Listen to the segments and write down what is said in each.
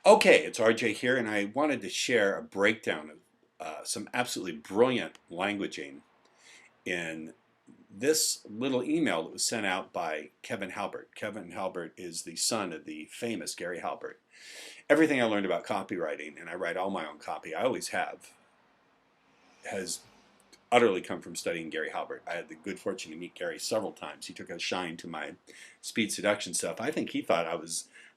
Okay, it's RJ here, and I wanted to share a breakdown of some absolutely brilliant languaging in this little email that was sent out by Kevin Halbert. Kevin Halbert is the son of the famous Gary Halbert. Everything I learned about copywriting, and I write all my own copy, I always have, has utterly come from studying Gary Halbert. I had the good fortune to meet Gary several times. He took a shine to my speed seduction stuff. I think he thought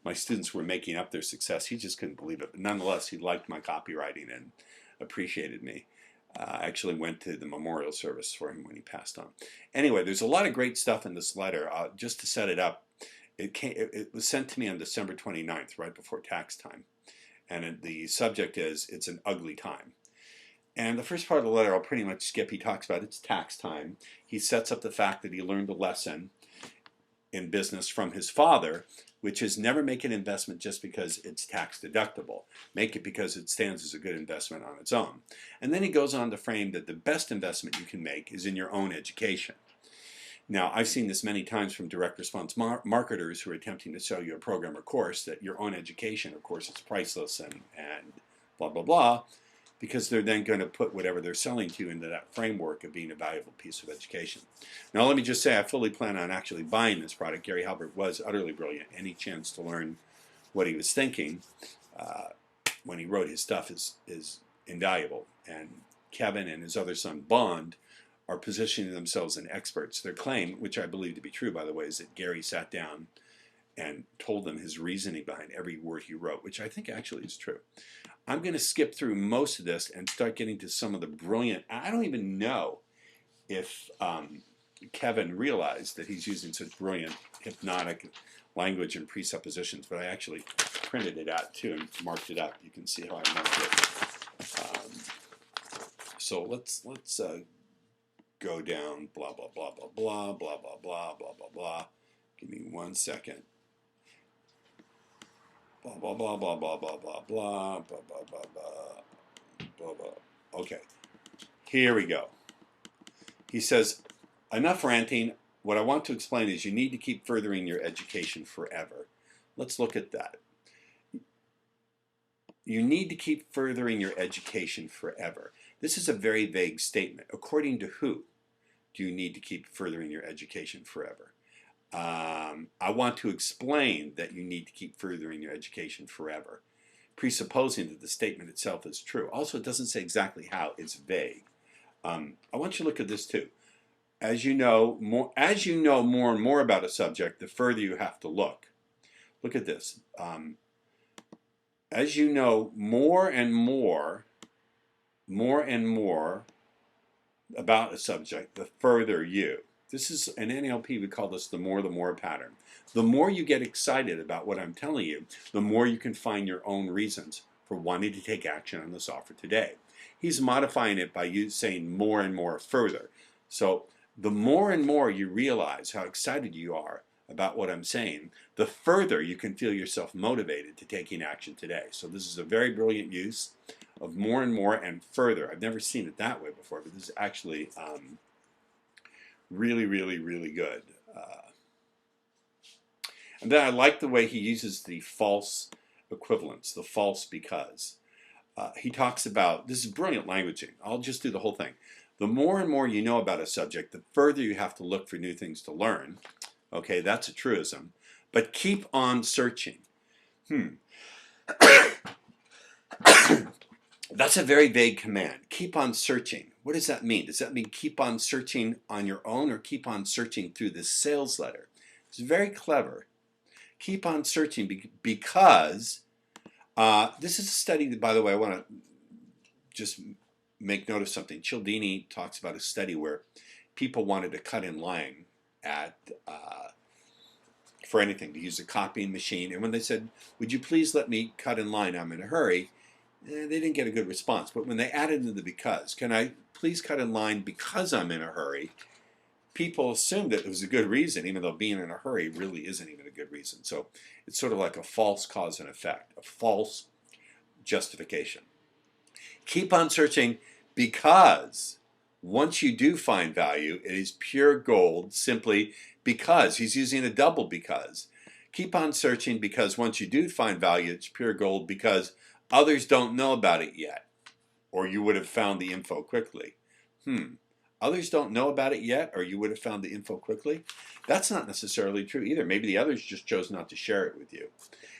my students were making up their success. He just couldn't believe it. But nonetheless, he liked my copywriting and appreciated me. I actually went to the memorial service for him when he passed on. Anyway, there's a lot of great stuff in this letter. Just to set it up, it was sent to me on December 29th, right before tax time. And the subject is, it's an ugly time. And the first part of the letter I'll pretty much skip. He talks about it's tax time. He sets up the fact that he learned a lesson in business from his father, which is never make an investment just because it's tax deductible. Make it because it stands as a good investment on its own. And then he goes on to frame that the best investment you can make is in your own education. Now, I've seen this many times from direct response marketers who are attempting to sell you a program or course, that your own education, of course, is priceless and blah, blah, blah, because they're then going to put whatever they're selling to you into that framework of being a valuable piece of education. Now, let me just say, I fully plan on actually buying this product. Gary Halbert was utterly brilliant. Any chance to learn what he was thinking when he wrote his stuff is invaluable. And Kevin and his other son, Bond, are positioning themselves as experts. Their claim, which I believe to be true, by the way, is that Gary sat down and told them his reasoning behind every word he wrote, which I think actually is true. I'm going to skip through most of this and start getting to some of the brilliant, I don't even know if Kevin realized that he's using such brilliant hypnotic language and presuppositions, but I actually printed it out too and marked it up. You can see how I marked it. So let's go down, blah, blah, blah, blah, blah, blah, blah, blah, blah, blah, blah. Give me 1 second. Blah, blah, blah, blah, blah, blah, blah, blah, blah, blah, blah, blah, blah, blah. Okay, here we go. He says, enough ranting. What I want to explain is you need to keep furthering your education forever. Let's look at that. You need to keep furthering your education forever. This is a very vague statement. According to who do you need to keep furthering your education forever? I want to explain that you need to keep furthering your education forever, presupposing that the statement itself is true. Also, it doesn't say exactly how. It's vague. I want you to look at this too. As you know more and more about a subject, the further you have to look. Look at this. As you know more and more about a subject, the further you. This is an NLP, we call this the more pattern. The more you get excited about what I'm telling you, the more you can find your own reasons for wanting to take action on this offer today. He's modifying it by saying more and more further. So the more and more you realize how excited you are about what I'm saying, the further you can feel yourself motivated to taking action today. So this is a very brilliant use of more and more and further. I've never seen it that way before, but this is actually really, really, really good. And then I like the way he uses the false equivalence, the false because. He talks about, this is brilliant languaging. I'll just do the whole thing. The more and more you know about a subject, the further you have to look for new things to learn. Okay, that's a truism. But keep on searching. That's a very vague command. Keep on searching. What does that mean? Does that mean keep on searching on your own or keep on searching through this sales letter? It's very clever. Keep on searching because this is a study that, by the way, I want to just make note of something. Cialdini talks about a study where people wanted to cut in line at for anything, to use a copying machine. And when they said, would you please let me cut in line, I'm in a hurry, they didn't get a good response. But when they added in the because, can I please cut in line because I'm in a hurry, people assumed that it was a good reason, even though being in a hurry really isn't even a good reason. So it's sort of like a false cause and effect, a false justification. Keep on searching because once you do find value, it is pure gold simply because. He's using a double because. Keep on searching, because once you do find value, it's pure gold because others don't know about it yet, or you would have found the info quickly. Others don't know about it yet, or you would have found the info quickly? That's not necessarily true either. Maybe the others just chose not to share it with you.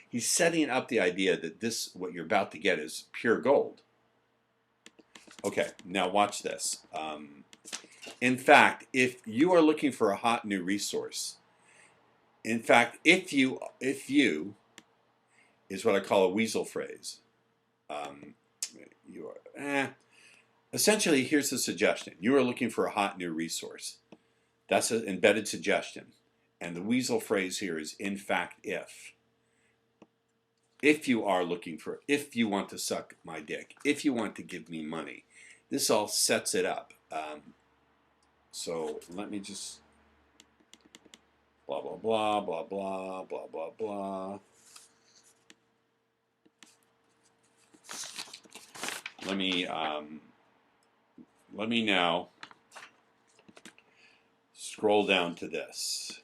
He's setting up the idea that this, what you're about to get, is pure gold. Okay, now watch this. In fact, if you are looking for a hot new resource, in fact, if you is what I call a weasel phrase. Essentially, here's the suggestion. You are looking for a hot new resource. That's an embedded suggestion. And the weasel phrase here is, in fact, if. If you are looking for, if you want to suck my dick, if you want to give me money. This all sets it up. So let me just blah, blah, blah, blah, blah, blah, blah, blah. Let me now scroll down to this.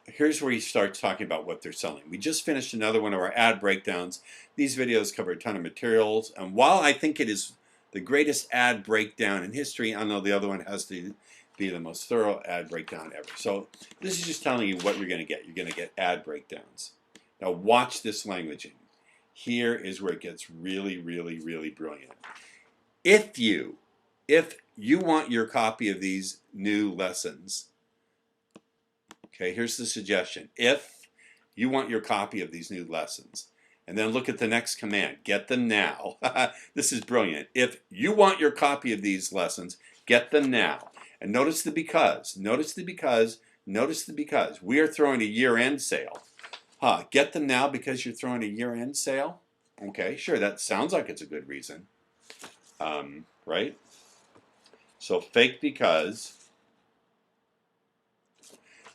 Here's where he starts talking about what they're selling. We just finished another one of our ad breakdowns. These videos cover a ton of materials, and while I think it is the greatest ad breakdown in history, I know the other one has to be the most thorough ad breakdown ever. So this is just telling you what you're going to get. You're going to get ad breakdowns. Now watch this languaging. Here is where it gets really, really, really brilliant. If you want your copy of these new lessons, okay, here's the suggestion. If you want your copy of these new lessons, and then look at the next command, get them now. This is brilliant. If you want your copy of these lessons, get them now. And notice the because. Notice the because. Notice the because. We are throwing a year-end sale. Get them now because you're throwing a year-end sale? Okay, sure, that sounds like it's a good reason. Right? So fake because.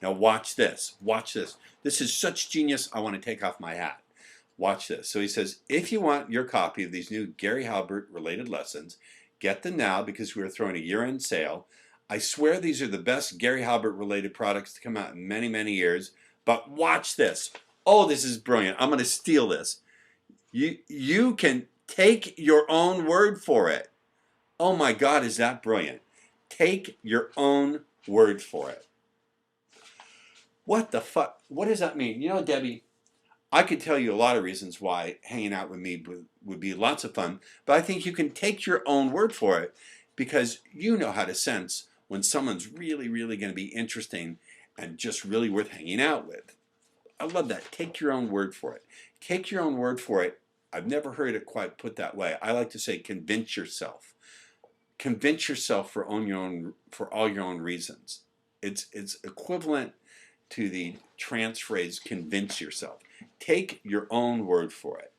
Now watch this. Watch this. This is such genius, I want to take off my hat. Watch this. So he says, if you want your copy of these new Gary Halbert related lessons, get them now because we are throwing a year-end sale. I swear these are the best Gary Halbert related products to come out in many, many years. But watch this. Oh, this is brilliant. I'm going to steal this. You can take your own word for it. Oh my God, is that brilliant? Take your own word for it. What the fuck? What does that mean? You know, Debbie, I could tell you a lot of reasons why hanging out with me would be lots of fun, but I think you can take your own word for it because you know how to sense when someone's really, really going to be interesting and just really worth hanging out with. I love that. Take your own word for it. Take your own word for it. I've never heard it quite put that way. I like to say convince yourself. Convince yourself for all your own reasons. It's equivalent to the trance phrase convince yourself. Take your own word for it.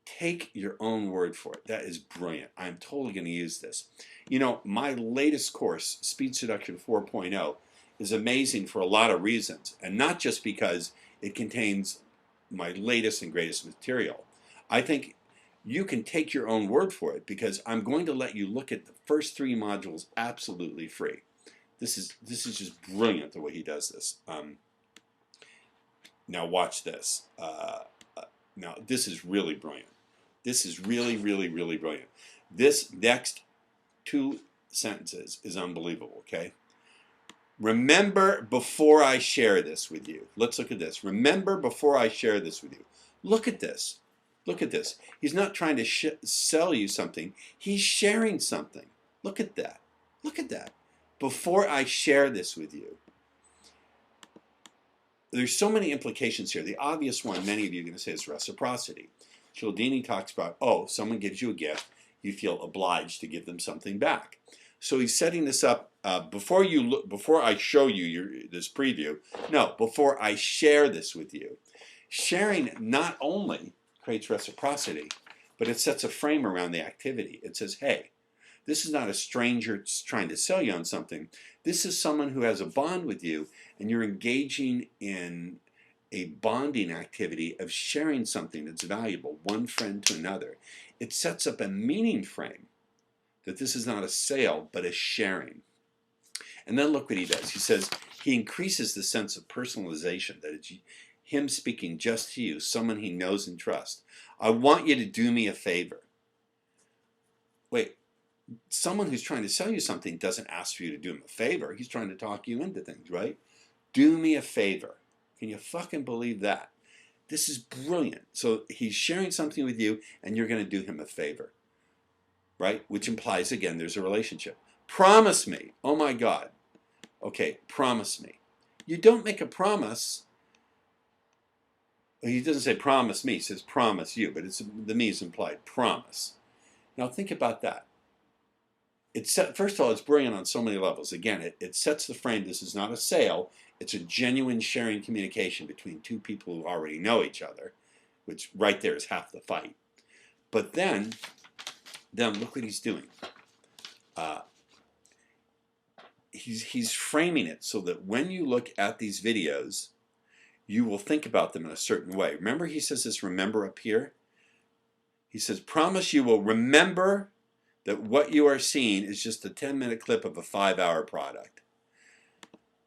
Take your own word for it. That is brilliant. I'm totally going to use this. You know, my latest course, Speed Seduction 4.0, is amazing for a lot of reasons, and not just because it contains my latest and greatest material. I think you can take your own word for it because I'm going to let you look at the first 3 modules absolutely free. This is just brilliant the way he does this. Now watch this. Now this is really brilliant. This is really, really, really brilliant. This next 2 sentences is unbelievable, okay? Remember before I share this with you. Let's look at this. Remember before I share this with you. Look at this. Look at this. He's not trying to sell you something. He's sharing something. Look at that. Look at that. Before I share this with you. There's so many implications here. The obvious one, many of you are going to say, is reciprocity. Cialdini talks about, oh, someone gives you a gift, you feel obliged to give them something back. So he's setting this up before I show you this preview. No, before I share this with you. Sharing not only creates reciprocity, but it sets a frame around the activity. It says, hey, this is not a stranger trying to sell you on something. This is someone who has a bond with you, and you're engaging in a bonding activity of sharing something that's valuable, one friend to another. It sets up a meaning frame that this is not a sale, but a sharing. And then look what he does. He says he increases the sense of personalization, that it's him speaking just to you, someone he knows and trusts. I want you to do me a favor. Wait, someone who's trying to sell you something doesn't ask for you to do him a favor. He's trying to talk you into things, right? Do me a favor. Can you fucking believe that? This is brilliant. So he's sharing something with you and you're going to do him a favor, right? Which implies, again, there's a relationship. Promise me. Oh my God. Okay, promise me. You don't make a promise. He doesn't say promise me, he says promise you, but the me is implied. Promise. Now think about that. First of all, it's brilliant on so many levels. Again, it sets the frame. This is not a sale. It's a genuine sharing communication between two people who already know each other, which right there is half the fight. But then look what he's doing. He's framing it so that when you look at these videos, you will think about them in a certain way. Remember, he says this remember up here? He says, promise you will remember that what you are seeing is just a 10-minute clip of a 5-hour product.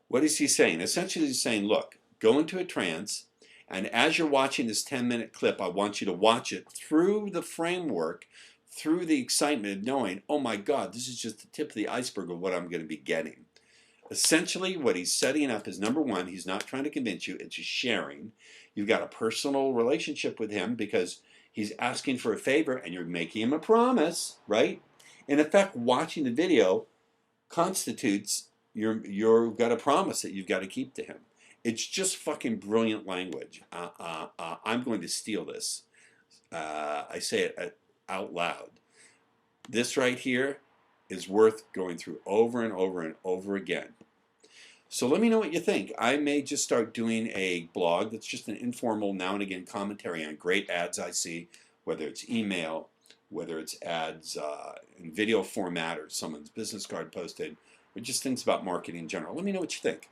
What is he saying? Essentially, he's saying, look, go into a trance, and as you're watching this 10-minute clip, I want you to watch it through the framework, through the excitement of knowing, oh my God, this is just the tip of the iceberg of what I'm going to be getting. Essentially, what he's setting up is, number one, he's not trying to convince you, it's just sharing. You've got a personal relationship with him because he's asking for a favor and you're making him a promise, right? In effect, watching the video constitutes you've got a promise that you've got to keep to him. It's just fucking brilliant language. I'm going to steal this. I say it out loud. This right here is worth going through over and over and over again. So let me know what you think. I may just start doing a blog that's just an informal, now and again commentary on great ads I see, whether it's email, whether it's ads in video format or someone's business card posted, or just things about marketing in general. Let me know what you think.